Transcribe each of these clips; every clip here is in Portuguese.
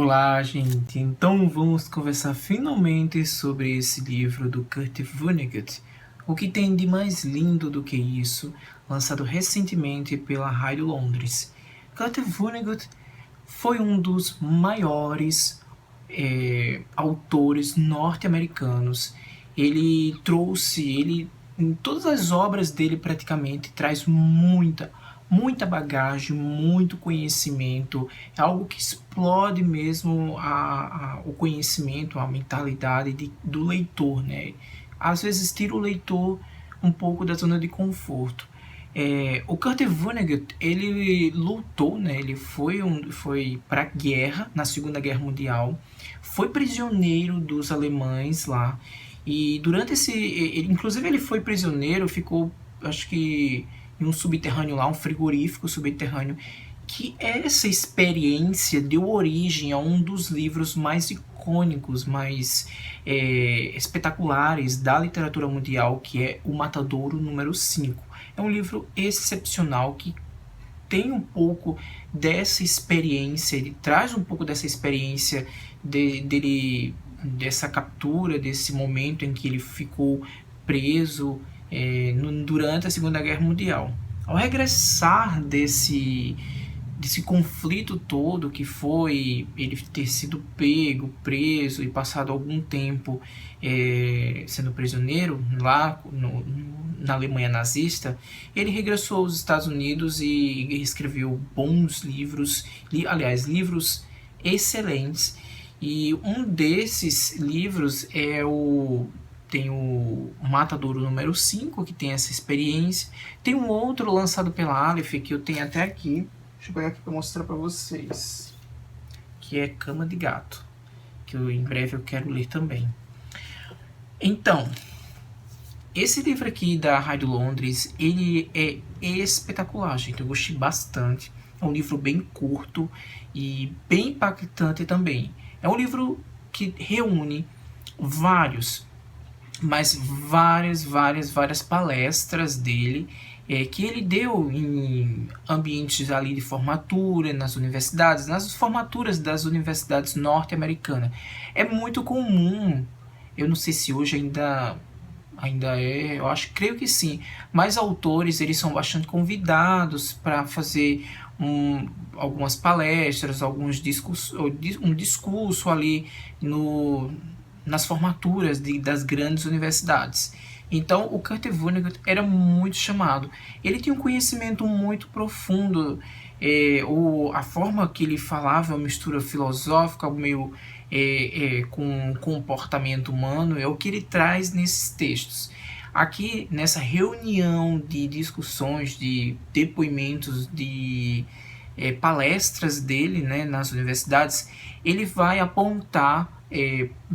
Olá, gente! Então vamos conversar finalmente sobre esse livro do Kurt Vonnegut. O que tem de mais lindo do que isso, lançado recentemente pela Rádio Londres. Kurt Vonnegut foi um dos maiores autores norte-americanos. Em todas as obras dele praticamente, traz muita bagagem, muito conhecimento, é algo que explode mesmo o conhecimento, a mentalidade do leitor, né? Às vezes tira o leitor um pouco da zona de conforto. O Kurt Vonnegut, ele lutou, né? Ele foi para a guerra, na Segunda Guerra Mundial, foi prisioneiro dos alemães lá, e durante inclusive ele foi prisioneiro, ficou, acho que em um subterrâneo lá, um frigorífico subterrâneo, que essa experiência deu origem a um dos livros mais icônicos, mais espetaculares da literatura mundial, que é O Matadouro número 5. É um livro excepcional que tem um pouco dessa experiência, ele traz um pouco dessa experiência dessa captura, desse momento em que ele ficou preso durante a Segunda Guerra Mundial. Ao regressar desse conflito todo, que foi ele ter sido pego, preso e passado algum tempo sendo prisioneiro lá na Alemanha nazista, ele regressou aos Estados Unidos e escreveu bons livros, livros excelentes. E um desses livros tem o Matadouro número 5, que tem essa experiência. Tem um outro lançado pela Aleph, que eu tenho até aqui. Deixa eu pegar aqui para mostrar para vocês. Que é Cama de Gato, que em breve eu quero ler também. Então, esse livro aqui da Rádio Londres, ele é espetacular, gente. Eu gostei bastante. É um livro bem curto e bem impactante também. É um livro que reúne várias palestras dele, que ele deu em ambientes ali de formatura, nas universidades, nas formaturas das universidades norte-americanas. É muito comum, eu não sei se hoje ainda é, creio que sim, mas autores, eles são bastante convidados para fazer algumas palestras, um discurso ali nas formaturas das grandes universidades. Então, o Kurt Vonnegut era muito chamado. Ele tinha um conhecimento muito profundo. A forma que ele falava, uma mistura filosófica, meio com comportamento humano, é o que ele traz nesses textos. Aqui, nessa reunião de discussões, de depoimentos, de palestras dele, né, nas universidades, ele vai apontar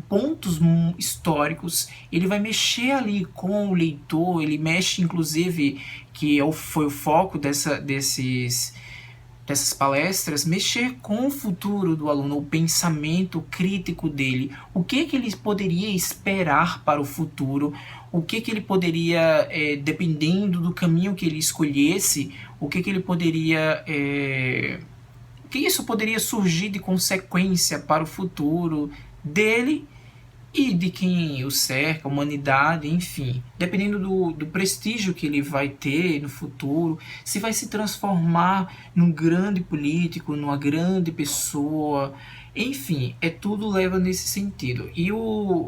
pontos históricos, ele vai mexer ali com o leitor, ele mexe inclusive, foi o foco dessas palestras, mexer com o futuro do aluno, o pensamento crítico dele, o que ele poderia esperar para o futuro, o que ele poderia, dependendo do caminho que ele escolhesse, o que ele poderia... que isso poderia surgir de consequência para o futuro dele e de quem o cerca, a humanidade, enfim. Dependendo do prestígio que ele vai ter no futuro, se vai se transformar num grande político, numa grande pessoa, enfim, tudo leva nesse sentido. E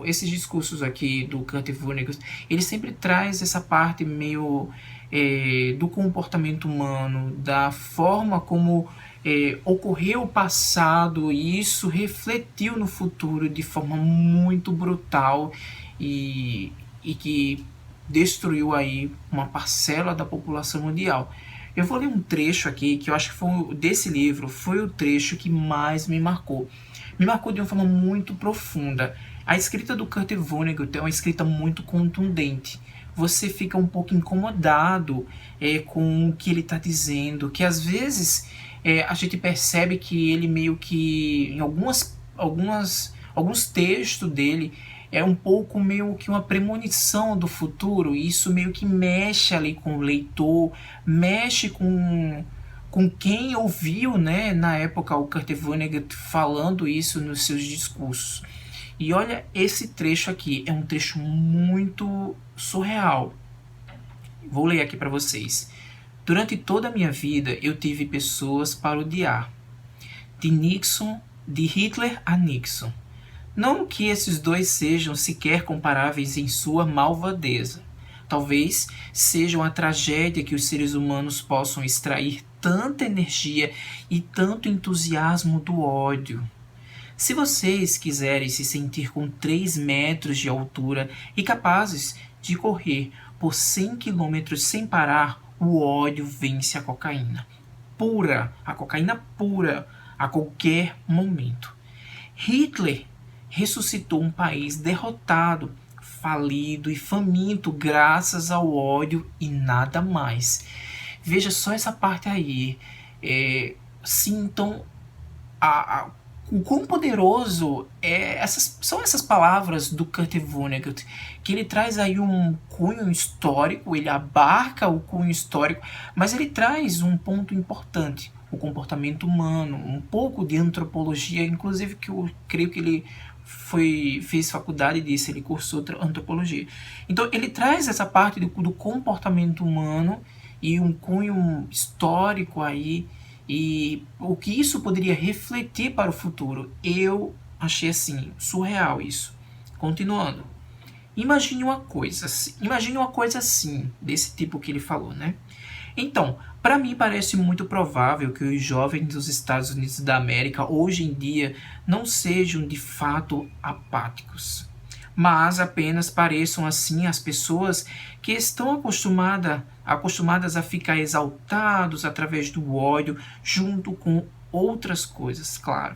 esses discursos aqui do Kurt Vonnegut, ele sempre traz essa parte meio do comportamento humano, da forma como ocorreu o passado, e isso refletiu no futuro de forma muito brutal e que destruiu aí uma parcela da população mundial. Eu vou ler um trecho aqui que eu acho que desse livro foi o trecho que mais me marcou. Me marcou de uma forma muito profunda. A escrita do Kurt Vonnegut é uma escrita muito contundente. Você fica um pouco incomodado com o que ele está dizendo, que às vezes a gente percebe que ele meio que, em alguns textos dele, é um pouco meio que uma premonição do futuro, e isso meio que mexe ali com o leitor, mexe com com quem ouviu, né, na época o Kurt Vonnegut falando isso nos seus discursos. E olha esse trecho aqui, é um trecho muito surreal. Vou ler aqui para vocês. Durante toda a minha vida eu tive pessoas para odiar. De Hitler a Nixon. Não que esses dois sejam sequer comparáveis em sua malvadeza. Talvez sejam a tragédia que os seres humanos possam extrair tanta energia e tanto entusiasmo do ódio. Se vocês quiserem se sentir com 3 metros de altura e capazes de correr por 100 quilômetros sem parar, o ódio vence a cocaína pura, a qualquer momento. Hitler ressuscitou um país derrotado, falido e faminto graças ao ódio e nada mais. Veja só essa parte aí. Sintam o quão poderoso são essas palavras do Kurt Vonnegut, que ele traz aí um cunho histórico, ele abarca o cunho histórico, mas ele traz um ponto importante, o comportamento humano, um pouco de antropologia, inclusive que eu creio que ele fez faculdade disso, ele cursou antropologia. Então ele traz essa parte do comportamento humano e um cunho histórico aí, e o que isso poderia refletir para o futuro. Eu achei assim, surreal isso. Continuando. Imagine uma coisa assim, desse tipo que ele falou, né? Então, para mim parece muito provável que os jovens dos Estados Unidos da América hoje em dia não sejam de fato apáticos, mas apenas pareçam assim as pessoas que estão acostumadas a ficar exaltados através do ódio, junto com outras coisas, claro.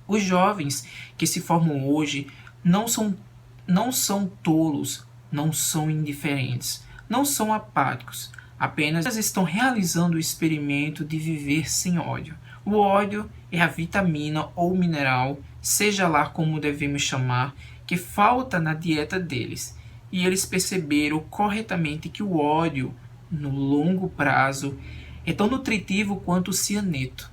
Os jovens que se formam hoje não são tolos, não são indiferentes, não são apáticos, apenas estão realizando o experimento de viver sem ódio. O ódio é a vitamina ou mineral, seja lá como devemos chamar, que falta na dieta deles. E eles perceberam corretamente que o ódio, no longo prazo, é tão nutritivo quanto o cianeto.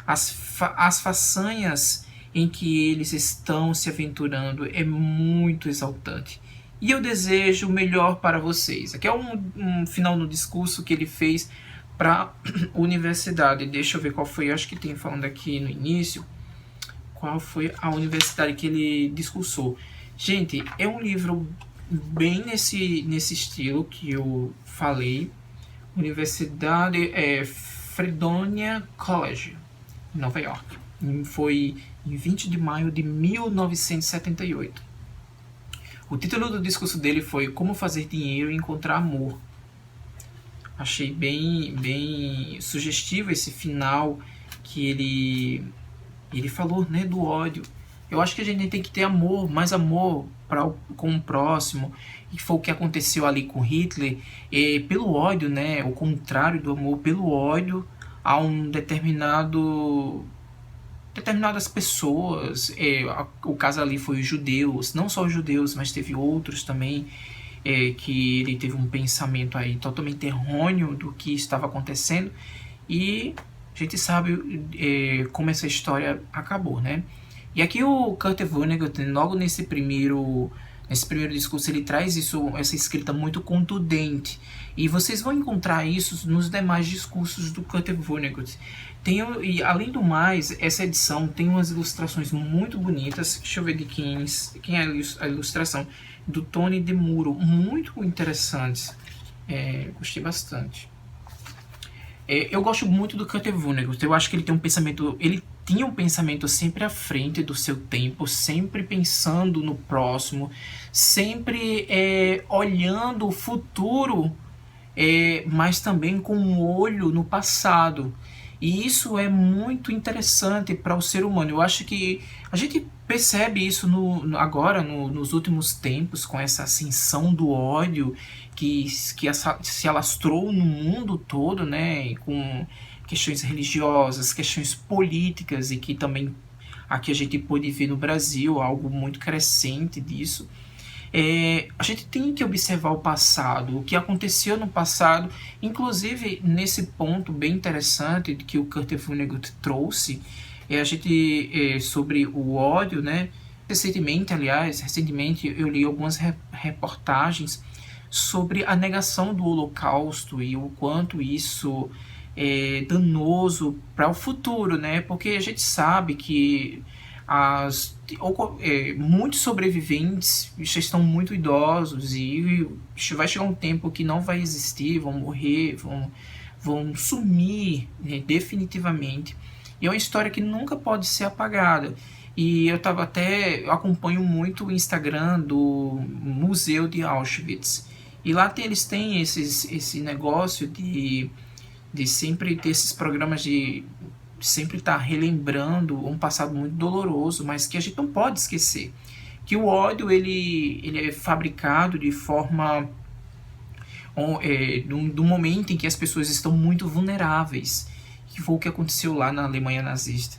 As façanhas em que eles estão se aventurando é muito exaltante. E eu desejo o melhor para vocês. Aqui é um final no discurso que ele fez para a universidade. Deixa eu ver qual foi, acho que tem falando aqui no início, qual foi a universidade que ele discursou. Gente, é um livro bem nesse estilo que eu falei. Universidade Fredonia College, em Nova York. Foi em 20 de maio de 1978. O título do discurso dele foi Como Fazer Dinheiro e Encontrar Amor. Achei bem sugestivo esse final que ele falou, né, do ódio. Eu acho que a gente tem que ter amor, mais amor com o próximo. E foi o que aconteceu ali com Hitler. Pelo ódio, né, o contrário do amor, pelo ódio a determinadas pessoas. O caso ali foi os judeus, não só os judeus, mas teve outros também, que ele teve um pensamento aí totalmente errôneo do que estava acontecendo, e a gente sabe como essa história acabou, né? E aqui o Kurt Vonnegut, logo nesse primeiro discurso, ele traz essa escrita muito contundente, e vocês vão encontrar isso nos demais discursos do Kurt Vonnegut. E além do mais, essa edição tem umas ilustrações muito bonitas. Deixa eu ver de quem é a ilustração. Do Tony DeMuro, muito interessantes. Gostei bastante. Eu gosto muito do Kurt Vonnegut. Eu acho que ele tinha um pensamento sempre à frente do seu tempo, sempre pensando no próximo, sempre olhando o futuro, mas também com um olho no passado. E isso é muito interessante para o ser humano. Eu acho que a gente percebe isso agora, nos últimos tempos, com essa ascensão do ódio que se alastrou no mundo todo, né? Com questões religiosas, questões políticas, e que também aqui a gente pôde ver no Brasil algo muito crescente disso. A gente tem que observar o passado, o que aconteceu no passado, inclusive nesse ponto bem interessante que o Kurt Vonnegut trouxe, a gente sobre o ódio, né? Recentemente eu li algumas reportagens sobre a negação do Holocausto e o quanto isso é danoso para o futuro, né? Porque a gente sabe que muitos sobreviventes já estão muito idosos e vai chegar um tempo que não vai existir, vão morrer, vão sumir, né, definitivamente. E é uma história que nunca pode ser apagada. E eu acompanho muito o Instagram do Museu de Auschwitz. E lá eles têm esse negócio de sempre ter esses programas de sempre estar relembrando um passado muito doloroso, mas que a gente não pode esquecer. Que o ódio ele é fabricado de forma do momento em que as pessoas estão muito vulneráveis, que foi o que aconteceu lá na Alemanha nazista.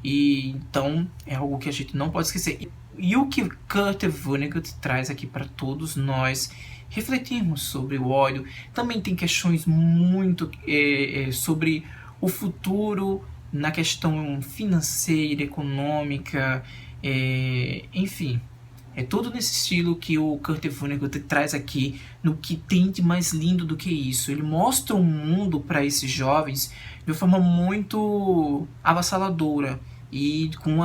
E então é algo que a gente não pode esquecer. E o que Kurt Vonnegut traz aqui para todos nós refletirmos sobre o ódio. Também tem questões muito sobre o futuro na questão financeira, econômica, enfim. É tudo nesse estilo que o Kurt Vonnegut traz aqui, no que tem de mais lindo do que isso. Ele mostra um mundo para esses jovens de uma forma muito avassaladora e com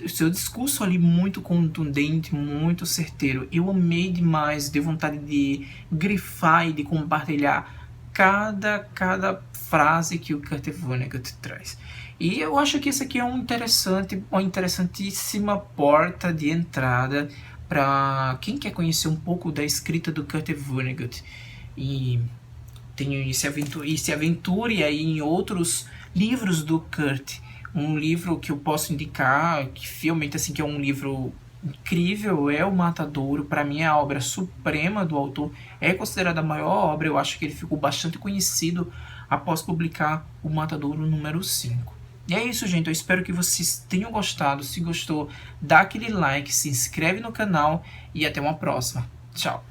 seu discurso ali muito contundente, muito certeiro. Eu amei demais, dei vontade de grifar e de compartilhar cada frase que o Kurt Vonnegut traz. E eu acho que esse aqui é uma interessantíssima porta de entrada para quem quer conhecer um pouco da escrita do Kurt Vonnegut e se aventure aí em outros livros do Kurt. Um livro que eu posso indicar, que realmente assim, que é um livro incrível, é O Matadouro. Para mim é a obra suprema do autor, é considerada a maior obra. Eu acho que ele ficou bastante conhecido após publicar O Matadouro número 5. E é isso, gente. Eu espero que vocês tenham gostado. Se gostou, dá aquele like, se inscreve no canal e até uma próxima. Tchau!